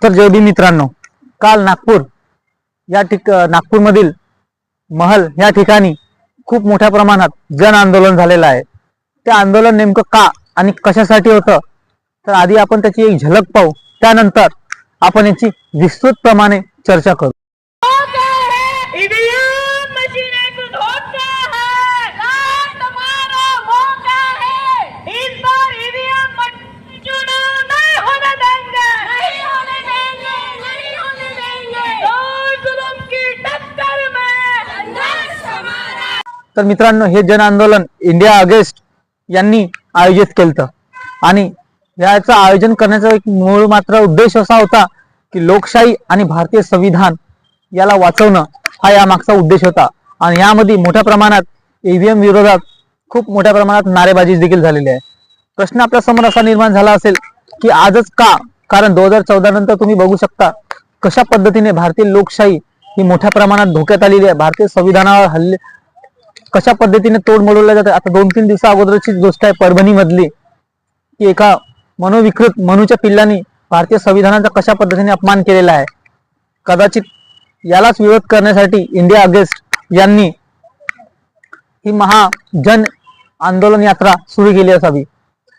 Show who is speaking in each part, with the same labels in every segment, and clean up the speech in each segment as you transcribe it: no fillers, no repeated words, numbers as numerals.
Speaker 1: तर जय भीम मित्रांनो, काल नागपूरमधील महल या ठिकाणी खूप मोठ्या प्रमाणात जन आंदोलन झालेलं आहे. ते आंदोलन नेमकं का आणि कशासाठी होतं, तर आधी आपण त्याची एक झलक पाहू, त्यानंतर आपण याची विस्तृत प्रमाणे चर्चा करू. तर मित्रांनो, हे जन आंदोलन इंडिया अगेन्स्ट यांनी आयोजित केलं आणि याचं आयोजन करण्याचा एक मूळ मात्र उद्देश असा होता की लोकशाही आणि भारतीय संविधान याला वाचवणं हा या मागचा उद्देश होता. आणि यामध्ये मोठ्या प्रमाणात ईव्हीएम विरोधात खूप मोठ्या प्रमाणात नारेबाजी देखील झालेली आहे. प्रश्न आपल्या समोर असा निर्माण झाला असेल की आजच का, कारण 2014 नंतर तुम्ही बघू शकता कशा पद्धतीने भारतीय लोकशाही ही मोठ्या प्रमाणात धोक्यात आलेली आहे. भारतीय संविधानावर हल्ले कशा पद्धतीने तोड मोडवल्या जाते. आता 2-3 दिवसा अगोदरची गोष्ट आहे परभणी मधली, की एका मनोविकृत मनूच्या पिल्लांनी भारतीय संविधानाचा कशा पद्धतीने अपमान केलेला आहे. कदाचित यालाच विरोध करण्यासाठी इंडिया अगेन्स्ट यांनी ही महाजन आंदोलन यात्रा सुरू केली असावी.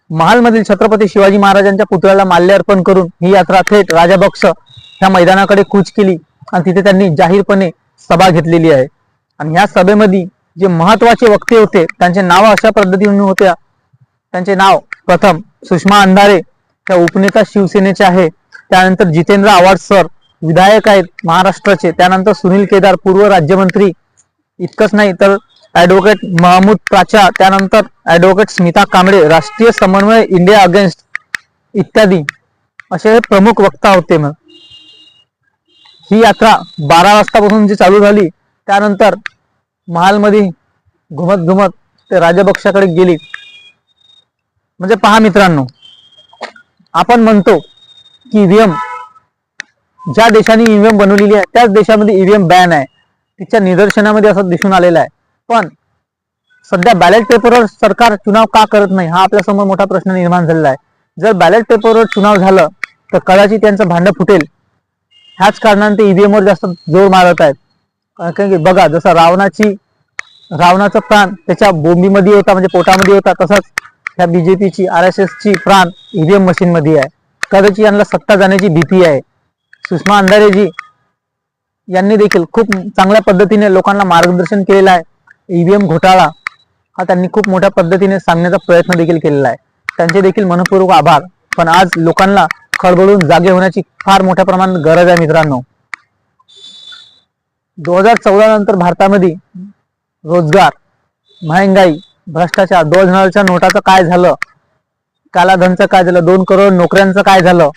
Speaker 1: महालमधील छत्रपती शिवाजी महाराजांच्या पुतळ्याला माल्य अर्पण करून ही यात्रा थेट राजाबक्ष ह्या मैदानाकडे कूच केली आणि तिथे त्यांनी जाहीरपणे सभा घेतलेली आहे. आणि या सभेमध्ये जे महत्वाचे वक्ते होते त्यांचे नाव अशा पद्धतीने होत्या. त्यांचे नाव प्रथम सुषमा अंधारे, त्या उपनेता शिवसेनेचे आहे. त्यानंतर जितेंद्र आव्हाड सर, विधायक आहेत महाराष्ट्राचे. त्यानंतर सुनील केदार, पूर्व राज्यमंत्री. इतकंच नाही तर ऍडव्होकेट महमूद प्राचा, त्यानंतर ऍडव्होकेट स्मिता कांबळे, राष्ट्रीय समन्वय इंडिया अगेन्स्ट इत्यादी असे प्रमुख वक्ता होते. मग ही यात्रा 12 वाजतापासून जी चालू झाली, त्यानंतर महालमध्ये घुमत घुमत ते राजपक्षाकडे गेली. म्हणजे पहा मित्रांनो, आपण म्हणतो की ईव्हीएम, ज्या देशाने ईव्हीएम बनवलेली आहे त्याच देशामध्ये ईव्हीएम बॅन आहे. तिच्या निदर्शनामध्ये असं दिसून आलेलं आहे. पण सध्या बॅलेट पेपरवर सरकार चुनाव का करत नाही, हा आपल्या समोर मोठा प्रश्न निर्माण झालेला आहे. जर बॅलेट पेपरवर चुनाव झालं तर कदाचित त्यांचं भांडं फुटेल. ह्याच कारणाने ते ईव्हीएम वर जास्त जोर मारत आहेत. कारण की बघा, जसं रावणाचा प्राण त्याच्या बोंबीमध्ये होता, म्हणजे पोटामध्ये होता, तसंच ह्या बीजेपीची RSS ची प्राण ईव्हीएम मशीन मध्ये आहे. कदाचित यांना सत्ता जाण्याची भीती आहे. सुषमा अंधारेजी यांनी देखील खूप चांगल्या पद्धतीने लोकांना मार्गदर्शन केलेलं आहे. ईव्हीएम घोटाळा हा त्यांनी खूप मोठ्या पद्धतीने सांगण्याचा प्रयत्न देखील केलेला आहे. त्यांचे देखील मनपूर्वक आभार. पण आज लोकांना खळबळून जागे होण्याची फार मोठ्या प्रमाणात गरज आहे मित्रांनो. 2014 नंतर भारतामध्ये रोजगार, महागाई, भ्रष्टाचार, 2000च्या नोटाचं काय झालं, कालाधनचं काय झालं, 2 करोड नोकऱ्यांचं काय झालं.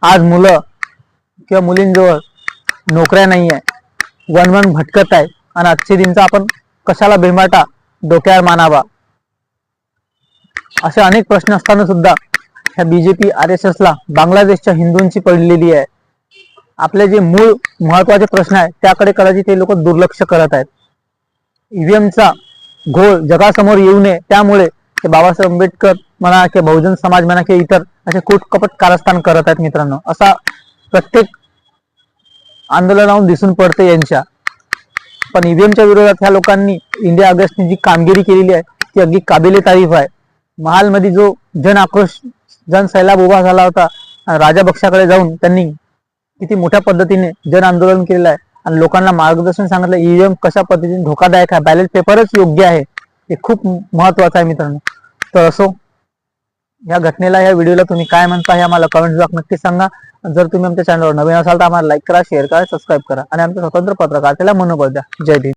Speaker 1: आज मुलं किंवा मुलींजवळ नोकऱ्या नाही आहे, वन भटकत आहे. आणि आजचे दिनचा आपण कशाला बेमाटा डोक्यावर मानावा, असे अनेक प्रश्न असताना सुद्धा ह्या बीजेपी RSS ला बांगलादेशच्या हिंदूंची पडलेली आहे. आपले जे मूळ महत्वाचे प्रश्न आहे त्याकडे कदाचित ते लोक दुर्लक्ष करत आहेत. ईव्हीएमचा घोळ जगासमोर येऊ नये त्यामुळे ते बाबासाहेब आंबेडकर म्हणा की बहुजन समाज म्हणा की इतर असे कूटकपट कारस्थान करत आहेत मित्रांनो. असा प्रत्येक आंदोलनावरून दिसून पडते यांच्या. पण ईव्हीएमच्या विरोधात ह्या लोकांनी इंडिया अगेन्स्टनी जी कामगिरी केलेली आहे ती अगदी काबिले तारीफ आहे. महालमध्ये जो जन आक्रोश, जन सैलाब उभा झाला होता, राजापक्षाकडे जाऊन त्यांनी किती मोठ्या पद्धतीने जन आंदोलन केलेलं आहे आणि लोकांना मार्गदर्शन सांगितलं ईव्हीएम कशा पद्धतीने धोकादायक आहे, बॅलेट पेपरच योग्य आहे, हे खूप महत्वाचं आहे मित्रांनो. तर असो, या घटनेला, या व्हिडिओला तुम्ही काय म्हणता हे आम्हाला कमेंट बॉक्स नक्की सांगा. जर तुम्ही आमच्या चॅनलवर नवीन असाल तर आम्हाला लाईक करा, शेअर करा, सबस्क्राईब करा आणि आमच्या स्वतंत्र पत्रकारितेला मनोबल द्या. जय भीम.